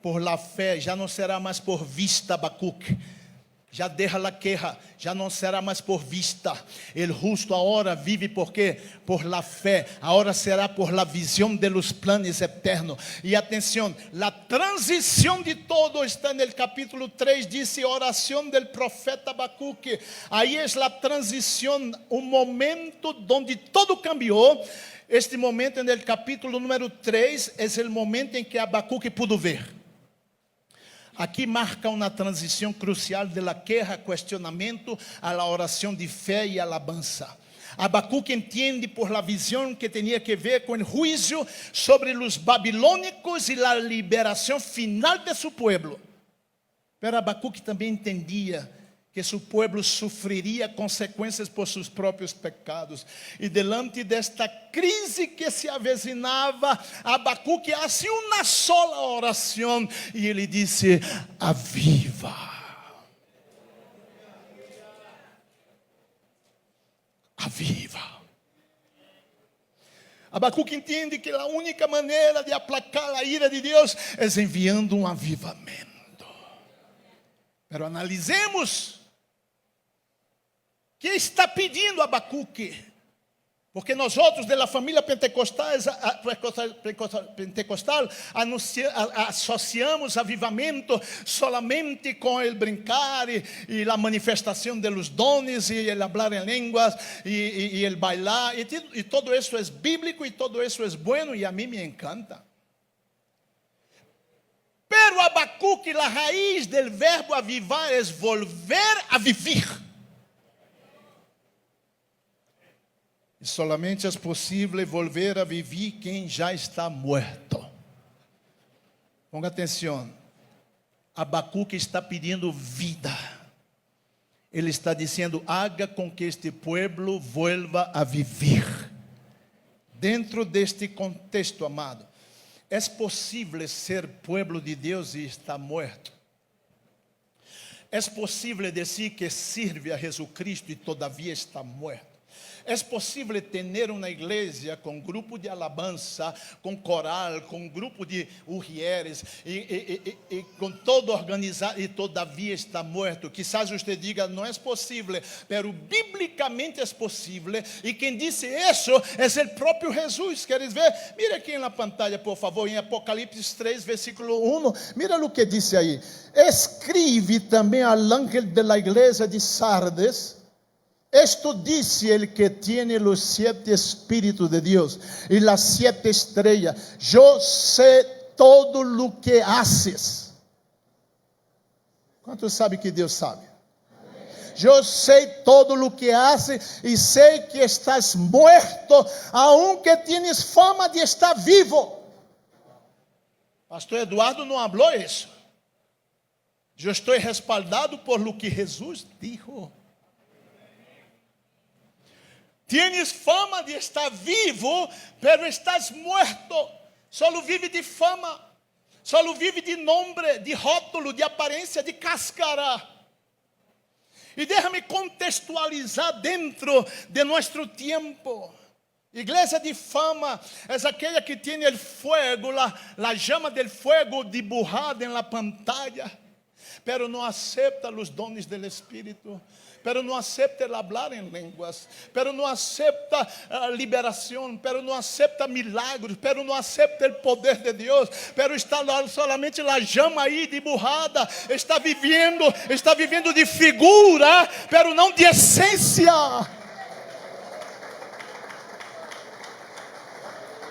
por la fé, já não será mais por vista, Abacuque. Já deja la queja, já não será mais por vista. El justo agora vive por quê? Por la fé. Agora será por la visión de los planes eternos. E atenção, la transição de todo está no capítulo 3, dice oração del profeta Abacuque. Aí é a transição, um momento onde todo cambiou. Este momento no capítulo número 3 é o momento em que Abacuque pudo ver. Aqui marca uma transição crucial de la queja, questionamento, a la oração de fé e alabança. Abacuque entende por la visão que tinha que ver com o juízo sobre os babilônicos e a liberação final de seu povo. Pero Abacuque também entendia que seu povo sofreria consequências por seus próprios pecados. E delante desta crise que se avezinava, Abacuque fazia uma sola oração, e ele disse: aviva. Aviva. Abacuque entende que a única maneira de aplacar a ira de Deus é enviando um avivamento. Pero analisemos que está pedindo Abacuque, porque nós outros da família pentecostal associamos avivamento solamente com o brincar e a manifestação de los dones e o hablar em línguas e o bailar e todo isso é bíblico e todo isso é bueno e a mim me encanta. Pero Abacuque, a raiz do verbo avivar é volver a vivir. E solamente é possível volver a viver quem já está morto. Ponga atenção. Abacuque está pedindo vida. Ele está dizendo: haga com que este pueblo vuelva a viver. Dentro deste contexto, amado, é possível ser pueblo de Deus e estar morto? É possível dizer que sirve a Jesucristo e todavia está morto? É possível ter uma igreja com grupo de alabança, com coral, com grupo de urrieres e com todo organizado e todavia está morto? Quizás você diga: não é possível, mas biblicamente é possível. E quem disse isso é o próprio Jesus. Queres ver? Mira aqui na pantalla, por favor, em Apocalipse 3, versículo 1. Mira o que diz aí. Escribe também ao ángel de la igreja de Sardes: esto dice el que tiene los 7 espíritus de Dios y las 7 estrellas. Yo sé todo lo que haces. ¿Cuántos saben que Dios sabe? Yo sé todo lo que haces y sé que estás muerto, aunque tienes fama de estar vivo. Pastor Eduardo não falou isso. Eu estou respaldado por lo que Jesus dijo. Tienes fama de estar vivo, pero estás muerto. Solo vive de fama, solo vive de nome, de rótulo, de aparência, de cáscara. E déjame contextualizar dentro de nosso tempo. Igreja de fama é aquela que tem o fuego, la llama del fuego dibujada en la pantalla, pero não acepta os dones del Espírito, pero não acepta el hablar em línguas, pero não acepta liberação, pero não acepta milagros, pero não acepta o poder de Deus, pero está solamente a llama aí dibujada, está vivendo de figura, pero não de essência.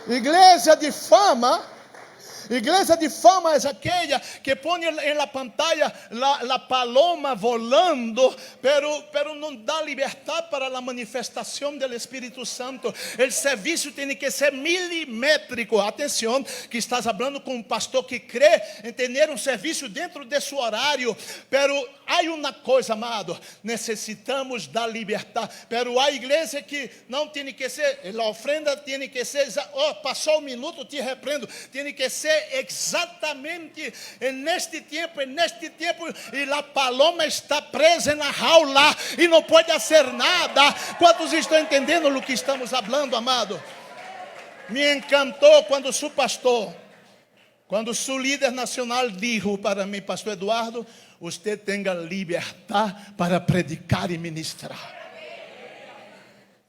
Igreja de fama é aquela que põe em la pantalla la paloma volando, pero não dá liberdade para a manifestação do Espírito Santo. O serviço tem que ser milimétrico. Atenção, que estás falando com um pastor que crê em ter um serviço dentro de seu horário, pero há uma coisa, amado, necessitamos da liberdade. Pero há igreja que não tem que ser, a ofrenda tem que ser, passou um minuto, te repreendo, tem que ser exatamente neste tempo, e a paloma está presa na jaula e não pode fazer nada. Quantos estão entendendo o que estamos falando, amado? Me encantou quando seu pastor, quando seu líder nacional disse para mim: pastor Eduardo, você tenha liberdade para predicar e ministrar.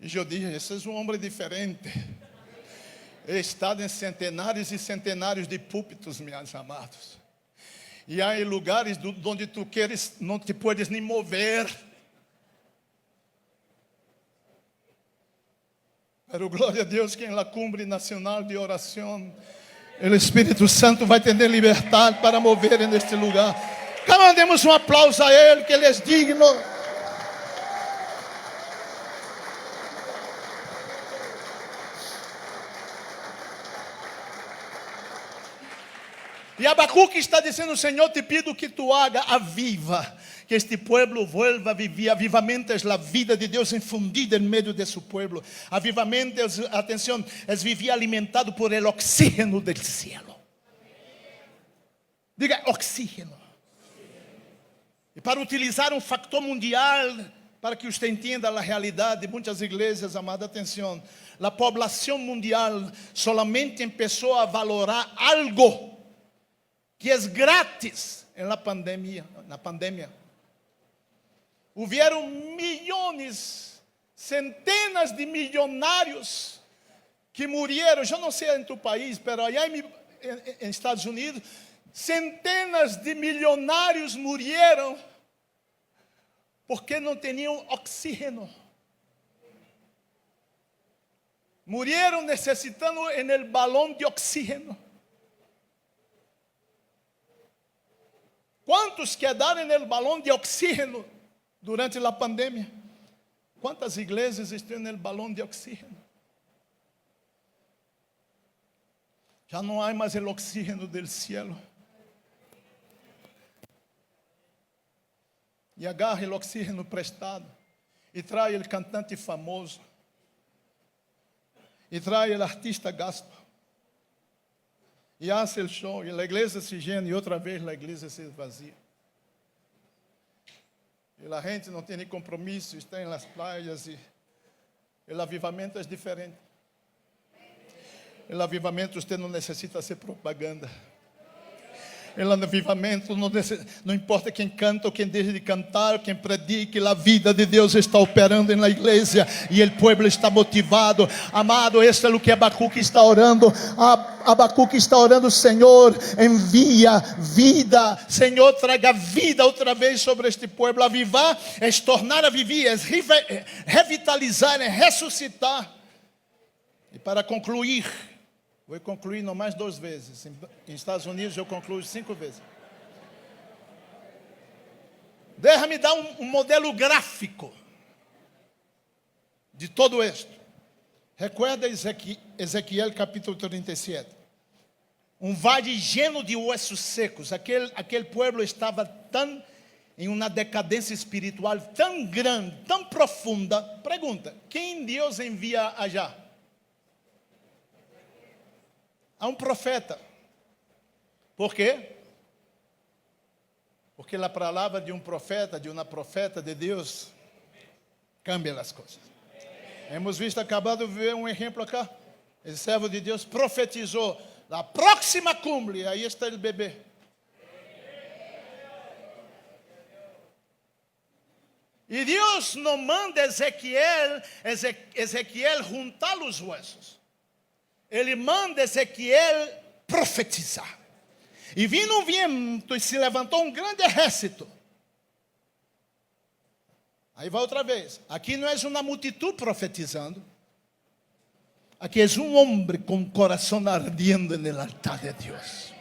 E eu disse: esse é um homem diferente. He estado em centenários e centenários de púlpitos, meus amados. E há lugares onde tu queres, não te puedes nem mover. Pero glória a Deus que em la cumbre nacional de oração, o Espírito Santo vai ter liberdade para mover neste lugar. Demos um aplauso a Ele, que Ele é digno. E Abacuque está dizendo: Senhor, te pido que tu haga, aviva, que este pueblo vuelva a vivir. Avivamento é a vida de Deus infundida em meio de seu pueblo. Avivamento, atenção, é viver alimentado por el oxígeno del cielo. Diga: oxígeno. E para utilizar um factor mundial, para que você entenda a realidade de muitas igrejas, amada, atenção, a população mundial solamente começou a valorar algo que é grátis na pandemia. Houveram milhões, centenas de milionários que morreram. Eu não sei em tu país, mas allá em Estados Unidos, centenas de milionários morreram porque não tinham oxígeno. Morreram necessitando no balão de oxígeno. Quantos quedaram no balão de oxígeno durante a pandemia? ¿Cuántas iglesias están en el balón de oxígeno? Ya no hay más el oxígeno del cielo. E agarra o oxígeno prestado, e traz o cantante famoso, e traz o artista gasto, e hace o show, e a igreja se llena, e outra vez a igreja se esvazia. E a gente não tem nem compromisso, está nas praias, e o avivamento é diferente. O avivamento você não necessita ser propaganda. El avivamento não importa quem canta ou quem deixa de cantar, quem predique, a vida de Deus está operando na igreja e o povo está motivado. Amado, este é o que Abacuque está orando. Abacuque está orando: Senhor, envia vida, Senhor, traga vida outra vez sobre este povo. Avivar é tornar a viver, é revitalizar, é ressuscitar. E para concluir, vou concluir não mais 2 vezes. Em Estados Unidos eu concluo 5 vezes. Deixa-me dar um modelo gráfico de todo isto. Recuerda Ezequiel capítulo 37. Um vale lleno de ossos secos. Aquele povo estava tão em uma decadência espiritual tão grande, tão profunda. Pergunta: quem Deus envia allá? A um profeta. Por quê? Porque a palavra de um profeta, de uma profeta de Deus, cambia as coisas. Hemos visto, acabado de ver um exemplo acá. O servo de Deus profetizou a próxima cumbre, aí está o bebê. E Deus não manda Ezequiel juntar os ossos. Ele manda Ezequiel profetizar. E vindo um vento e se levantou um grande exército. Aí vai outra vez. Aqui não é uma multidão profetizando. Aqui é um homem com o coração ardiendo no altar de Deus.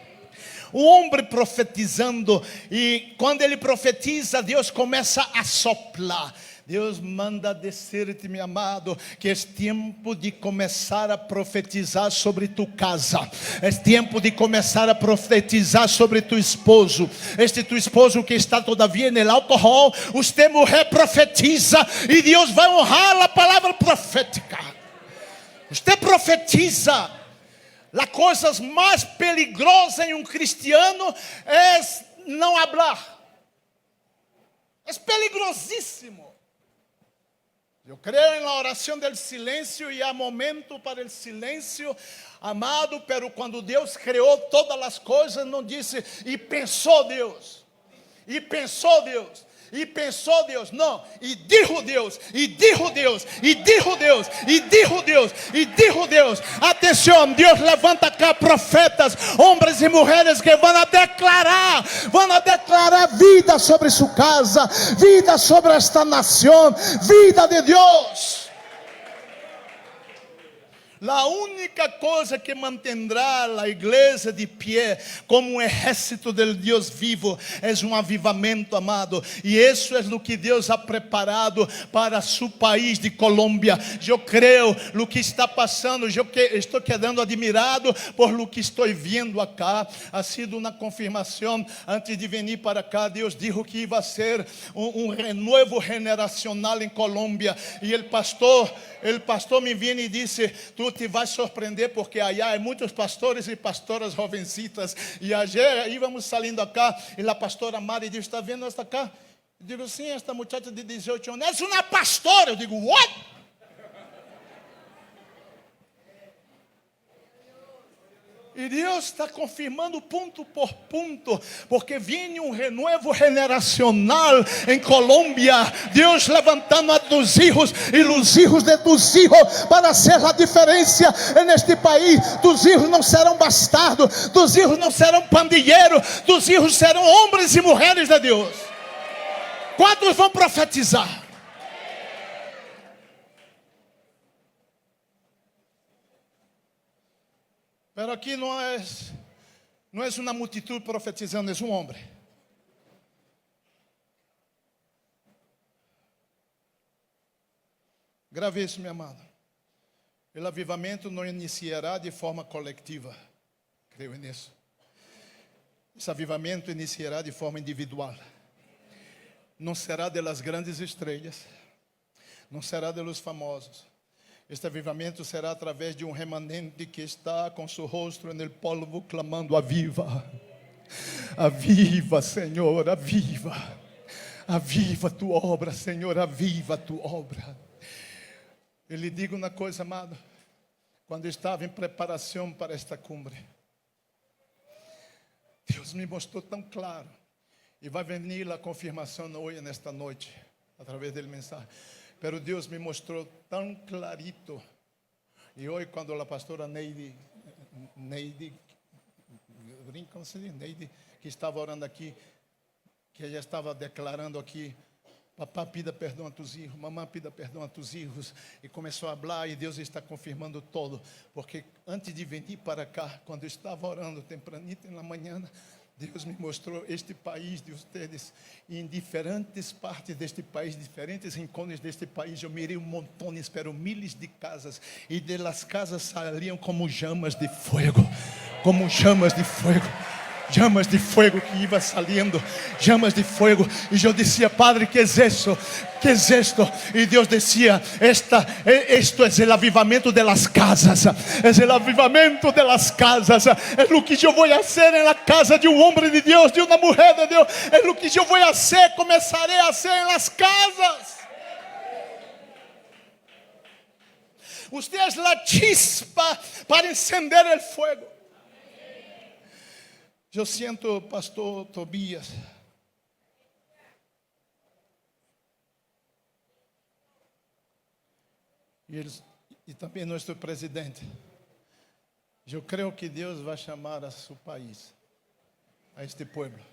Um homem profetizando. E quando ele profetiza, Deus começa a soprar. Deus manda descer-te, meu amado, que é tempo de começar a profetizar sobre tu casa. É tempo de começar a profetizar sobre tu esposo. Este tu esposo que está todavia no álcool, você mulher profetiza e Deus vai honrar a palavra profética. Você profetiza. A coisa mais peligrosa em um cristiano é não hablar. É peligrosíssimo. Eu creio na oração do silêncio e há momento para o silêncio, amado, pero quando Deus criou todas as coisas, não disse, e pensou Deus, e pensou Deus, e pensou Deus, não, e dijo Deus, e dijo Deus, e dijo Deus, e dijo Deus, e dijo Deus. Atenção, Deus levanta cá profetas, homens e mulheres que vão declarar vida sobre sua casa, vida sobre esta nação, vida de Deus. A única coisa que mantendrá a igreja de pé como um exército del Deus vivo é um avivamento, amado. E isso é o que Deus ha preparado para seu país de Colômbia. Eu creio no que está passando. Eu estou quedando admirado por lo que estou vendo acá. Ha sido uma confirmação antes de vir para cá. Deus disse que ia ser um renovo generacional em Colômbia. E o pastor me veio e disse: tu te vai surpreender, porque allá há muitos pastores e pastoras jovencitas. E ayer íbamos saindo acá e a pastora Mari disse: está vendo esta cá? Eu digo: sim, esta muchacha de 18 anos é uma pastora. Eu digo: what? E Deus está confirmando ponto por ponto, porque vem um renovo generacional em Colômbia. Deus levantando a tus hijos e os hijos de tus hijos para ser a diferença neste país. Tus hijos não serão bastardos, tus hijos não serão pandilheiros, tus hijos serão homens e mulheres de Deus. Quantos vão profetizar? Pero aqui não é uma multidão profetizando, é um homem. Grave isso, meu amado. O avivamento não iniciará de forma coletiva. Creio nisso. Esse avivamento iniciará de forma individual. Não será das grandes estrelas. Não será de los famosos. Este avivamento será através de um remanente que está com seu rosto no polvo, clamando: aviva, aviva, Senhor, aviva, aviva tua obra, Senhor, aviva tua obra. Eu lhe digo uma coisa, amado, quando estava em preparação para esta cumbre, Deus me mostrou tão claro, e vai vir a confirmação hoje, nesta noite, através dele mensagem. Pero Deus me mostrou tão clarito. E hoje, quando a pastora Neide, que estava orando aqui, que ela estava declarando aqui: papá, pida perdão a tus hijos, mamãe, pida perdão a tus hijos. E começou a falar, e Deus está confirmando todo. Porque antes de vir para cá, quando eu estava orando tempranito na manhã, Deus me mostrou este país de vocês, e em diferentes partes deste país, diferentes rincones deste país, eu mirei montones, pero miles de casas, e de las casas saíam como chamas de fogo, como chamas de fogo. Llamas de fuego que iba saliendo, llamas de fuego. Y yo decía: Padre, ¿qué es eso? ¿Qué es esto? Y Dios decía: esto es el avivamiento de las casas. Es el avivamiento de las casas. Es lo que yo voy a hacer en la casa de un hombre de Dios, de una mujer de Dios. Es lo que yo voy a hacer, comenzaré a hacer en las casas. Usted es la chispa para encender el fuego. Eu sinto, pastor Tobias, e também nosso presidente. Eu creio que Deus vai chamar a seu país, a este pueblo.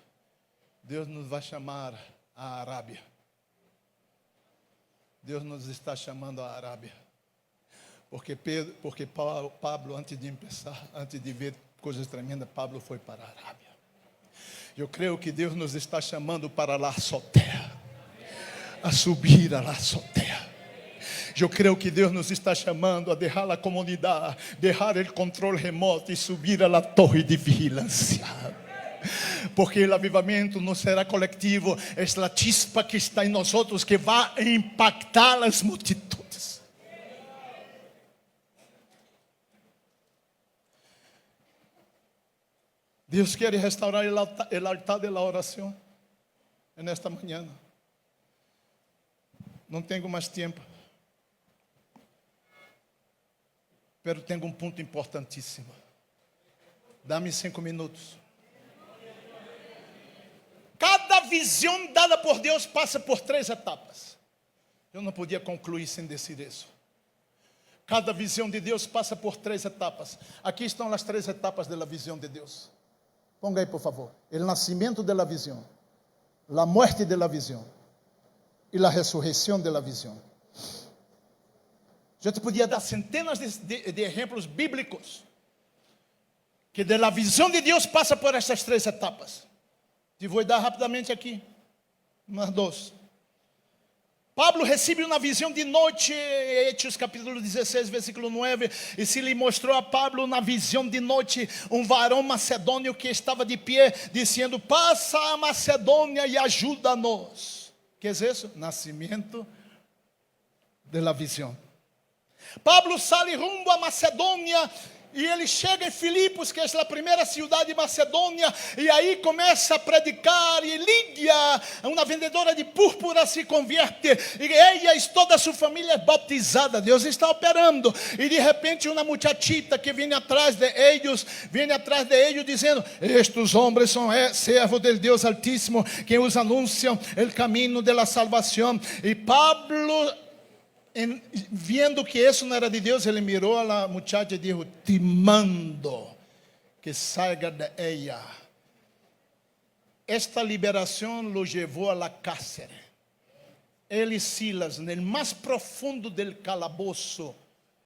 Deus nos vai chamar a Arábia. Deus nos está chamando a Arábia. Porque Pablo, antes de ver coisas tremendas, Pablo foi para a Arábia. Eu creio que Deus nos está chamando para la azotea, a subir a la azotea. Eu creio que Deus nos está chamando a deixar a comunidade, deixar o controle remoto e subir a la torre de vigilância. Porque o avivamento não será coletivo, é a chispa que está em nós outros que vai impactar as multitudes. Deus quer restaurar o altar da oração nesta manhã. Não tenho mais tempo, mas tenho um ponto importantíssimo. Dá-me 5 minutos. Cada visão dada por Deus passa por 3 etapas. Eu não podia concluir sem dizer isso. Cada visão de Deus passa por 3 etapas. Aqui estão as 3 etapas da visão de Deus. Ponga aí, por favor. O nascimento da visão, a morte da visão e a ressurreição da visão. Eu te podia dar centenas de exemplos bíblicos que da visão de Deus passa por essas 3 etapas. Te vou dar rapidamente aqui umas 2. Pablo recebe uma visão de noite, Hechos capítulo 16, versículo 9, e se lhe mostrou a Pablo na visão de noite varão macedônio que estava de pé, dizendo: passa a Macedônia e ajuda-nos. Que é isso? Nascimento da visão. Pablo sai rumbo a Macedônia, e ele chega em Filipos, que é a primeira cidade de Macedônia, e aí começa a predicar, e Lídia, uma vendedora de púrpura, se converte, e ela e toda a sua família é batizada. Deus está operando, e de repente uma muchachita que vem atrás de eles, dizendo: estes homens são servos del Deus Altíssimo, que os anunciam o caminho da salvação. E Pablo, vendo que isso não era de Deus, ele mirou a muchacha e disse: te mando que salga de ella. Esta liberação lo levou a la cárcel. Ele e Silas, no mais profundo del calabozo,